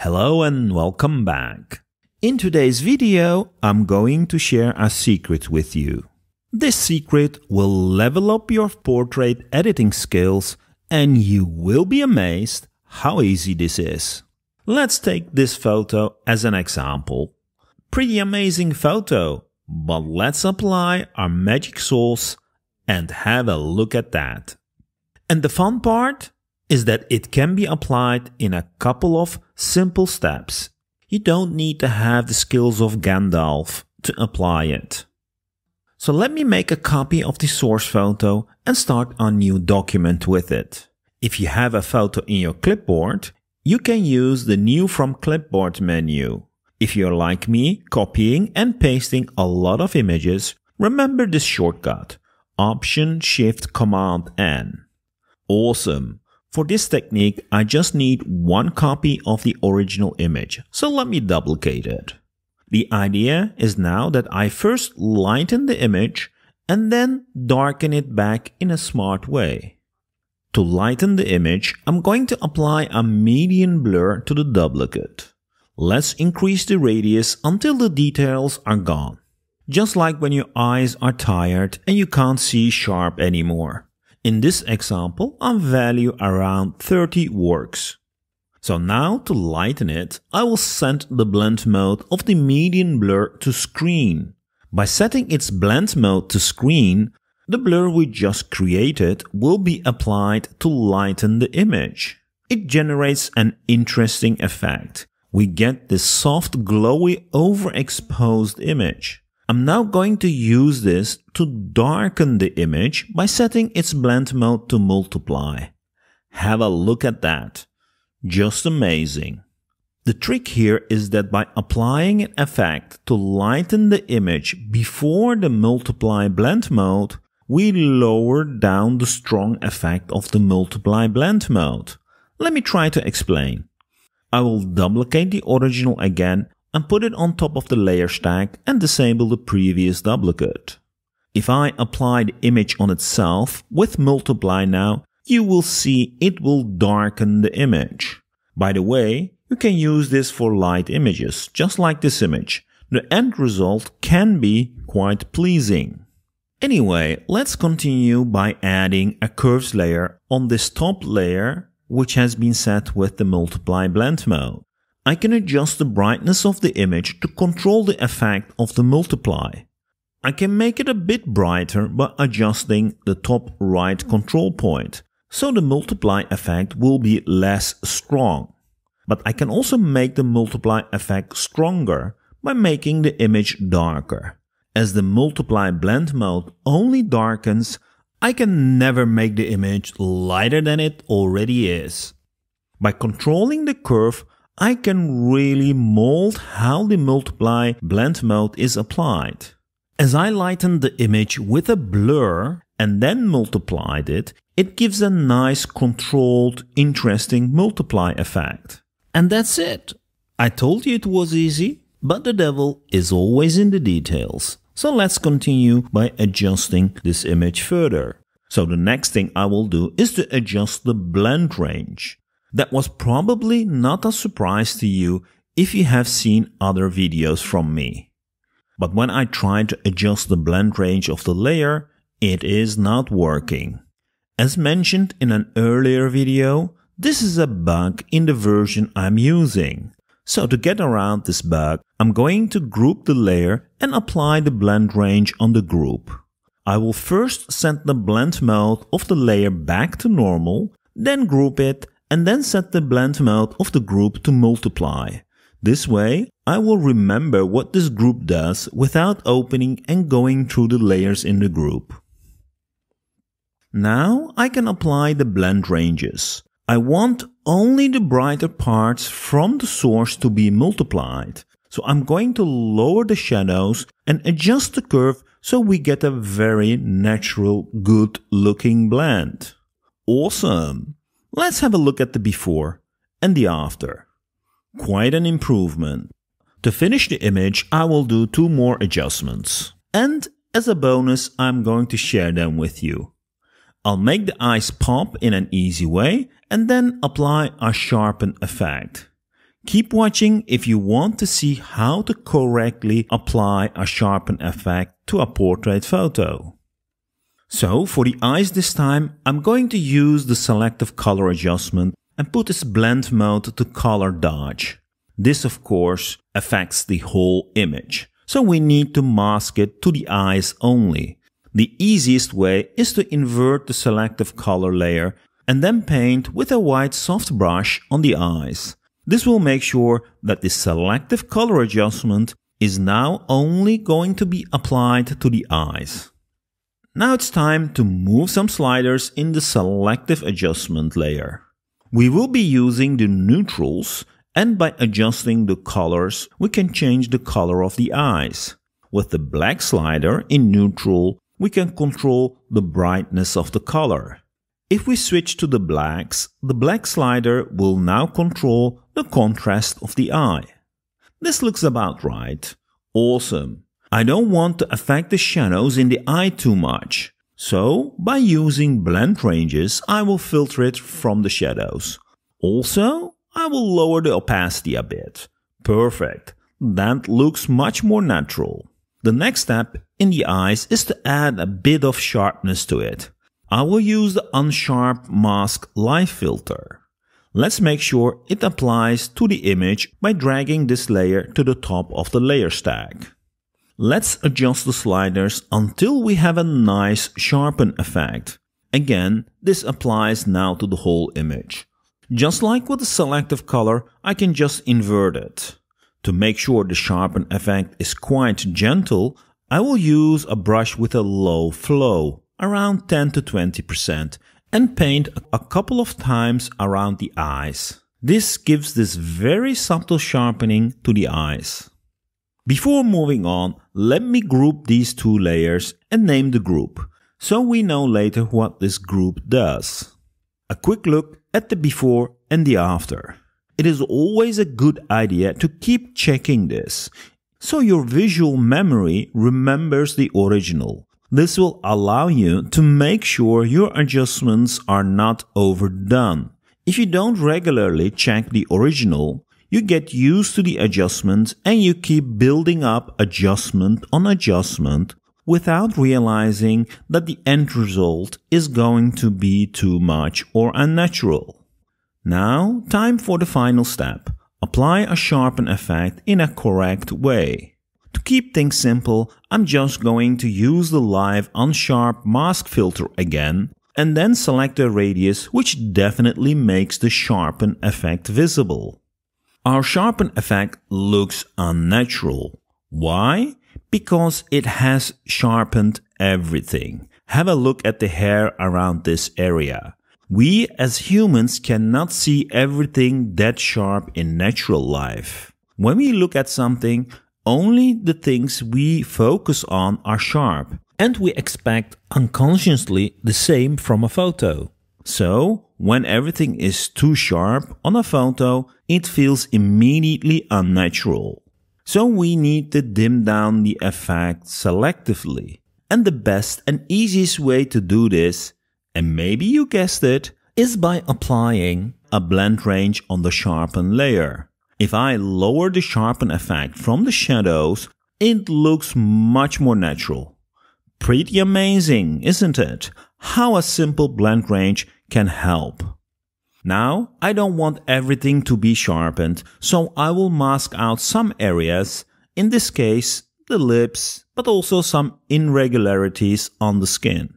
Hello and welcome back. In today's video, I'm going to share a secret with you. This secret will level up your portrait editing skills and you will be amazed how easy this is. Let's take this photo as an example. Pretty amazing photo, but let's apply our magic sauce and have a look at that. And the fun part is that it can be applied in a couple of simple steps. You don't need to have the skills of Gandalf to apply it. So let me make a copy of the source photo and start a new document with it. If you have a photo in your clipboard, you can use the New from Clipboard menu. If you're like me, copying and pasting a lot of images, remember this shortcut, Option-Shift-Command-N. Awesome! For this technique, I just need one copy of the original image, so let me duplicate it. The idea is now that I first lighten the image and then darken it back in a smart way. To lighten the image, I'm going to apply a median blur to the duplicate. Let's increase the radius until the details are gone. Just like when your eyes are tired and you can't see sharp anymore. In this example, a value around 30 works. So now to lighten it, I will set the blend mode of the median blur to screen. By setting its blend mode to screen, the blur we just created will be applied to lighten the image. It generates an interesting effect. We get this soft, glowy, overexposed image. I'm now going to use this to darken the image by setting its blend mode to multiply. Have a look at that. Just amazing. The trick here is that by applying an effect to lighten the image before the multiply blend mode, we lower down the strong effect of the multiply blend mode. Let me try to explain. I will duplicate the original again and put it on top of the layer stack and disable the previous duplicate. If I apply the image on itself with multiply now, you will see it will darken the image. By the way, you can use this for light images, just like this image. The end result can be quite pleasing. Anyway, let's continue by adding a curves layer on this top layer, which has been set with the multiply blend mode. I can adjust the brightness of the image to control the effect of the multiply. I can make it a bit brighter by adjusting the top right control point, so the multiply effect will be less strong. But I can also make the multiply effect stronger by making the image darker. As the multiply blend mode only darkens, I can never make the image lighter than it already is. By controlling the curve, I can really mold how the multiply blend mode is applied. As I lightened the image with a blur and then multiplied it, it gives a nice controlled, interesting multiply effect. And that's it. I told you it was easy, but the devil is always in the details. So let's continue by adjusting this image further. So the next thing I will do is to adjust the blend range. That was probably not a surprise to you if you have seen other videos from me. But when I try to adjust the blend range of the layer, it is not working. As mentioned in an earlier video, this is a bug in the version I'm using. So to get around this bug, I'm going to group the layer and apply the blend range on the group. I will first set the blend mode of the layer back to normal, then group it, and then set the blend mode of the group to multiply. This way, I will remember what this group does without opening and going through the layers in the group. Now I can apply the blend ranges. I want only the brighter parts from the source to be multiplied. So I'm going to lower the shadows and adjust the curve so we get a very natural, good looking blend. Awesome! Let's have a look at the before and the after. Quite an improvement. To finish the image, I will do 2 more adjustments. And as a bonus, I'm going to share them with you. I'll make the eyes pop in an easy way and then apply a sharpen effect. Keep watching if you want to see how to correctly apply a sharpen effect to a portrait photo. So for the eyes this time, I'm going to use the selective color adjustment and put this blend mode to color dodge. This of course affects the whole image, so we need to mask it to the eyes only. The easiest way is to invert the selective color layer and then paint with a white soft brush on the eyes. This will make sure that the selective color adjustment is now only going to be applied to the eyes. Now it's time to move some sliders in the selective adjustment layer. We will be using the neutrals, and by adjusting the colors, we can change the color of the eyes. With the black slider in neutral, we can control the brightness of the color. If we switch to the black slider will now control the contrast of the eye. This looks about right. Awesome. I don't want to affect the shadows in the eye too much. So, by using blend ranges, I will filter it from the shadows. Also, I will lower the opacity a bit. Perfect. That looks much more natural. The next step in the eyes is to add a bit of sharpness to it. I will use the Unsharp Mask Light filter. Let's make sure it applies to the image by dragging this layer to the top of the layer stack. Let's adjust the sliders until we have a nice sharpen effect. Again, this applies now to the whole image. Just like with the selective color, I can just invert it. To make sure the sharpen effect is quite gentle, I will use a brush with a low flow, around 10 to 20%, and paint a couple of times around the eyes. This gives this very subtle sharpening to the eyes. Before moving on, let me group these two layers and name the group, so we know later what this group does. A quick look at the before and the after. It is always a good idea to keep checking this, so your visual memory remembers the original. This will allow you to make sure your adjustments are not overdone. If you don't regularly check the original, you get used to the adjustment and you keep building up adjustment on adjustment without realizing that the end result is going to be too much or unnatural. Now, time for the final step. Apply a sharpen effect in a correct way. To keep things simple, I'm just going to use the live Unsharp Mask filter again, and then select a radius which definitely makes the sharpen effect visible. Our sharpen effect looks unnatural. Why? Because it has sharpened everything. Have a look at the hair around this area. We as humans cannot see everything that sharp in natural life. When we look at something, only the things we focus on are sharp, and we expect unconsciously the same from a photo. So, when everything is too sharp on a photo, it feels immediately unnatural. So we need to dim down the effect selectively. And the best and easiest way to do this, and maybe you guessed it, is by applying a blend range on the sharpen layer. If I lower the sharpen effect from the shadows, it looks much more natural. Pretty amazing, isn't it? How a simple blend range can help. Now, I don't want everything to be sharpened, so I will mask out some areas, in this case, the lips, but also some irregularities on the skin.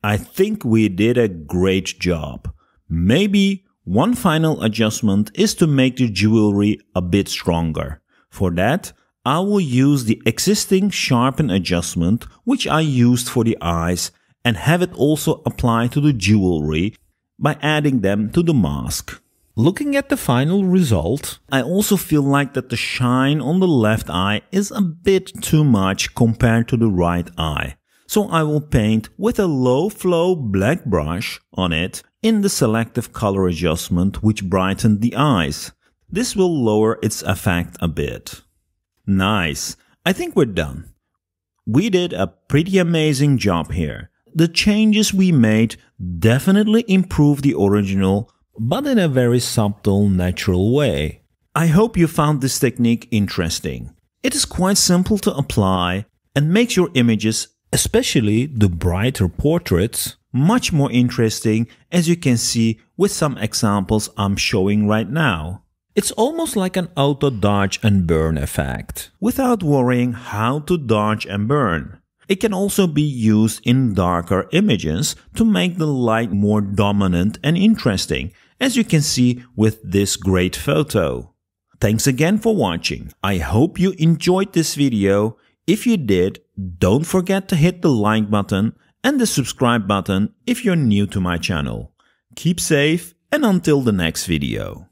I think we did a great job. Maybe one final adjustment is to make the jewelry a bit stronger. For that, I will use the existing sharpen adjustment which I used for the eyes and have it also apply to the jewelry by adding them to the mask. Looking at the final result, I also feel like that the shine on the left eye is a bit too much compared to the right eye. So I will paint with a low flow black brush on it in the selective color adjustment which brightened the eyes. This will lower its effect a bit. Nice. I think we're done. We did a pretty amazing job here. The changes we made definitely improved the original, but in a very subtle, natural way. I hope you found this technique interesting. It is quite simple to apply and makes your images, especially the brighter portraits, much more interesting, as you can see with some examples I'm showing right now. It's almost like an auto dodge and burn effect, without worrying how to dodge and burn. It can also be used in darker images to make the light more dominant and interesting, as you can see with this great photo. Thanks again for watching. I hope you enjoyed this video. If you did, don't forget to hit the like button and the subscribe button if you're new to my channel. Keep safe, and until the next video.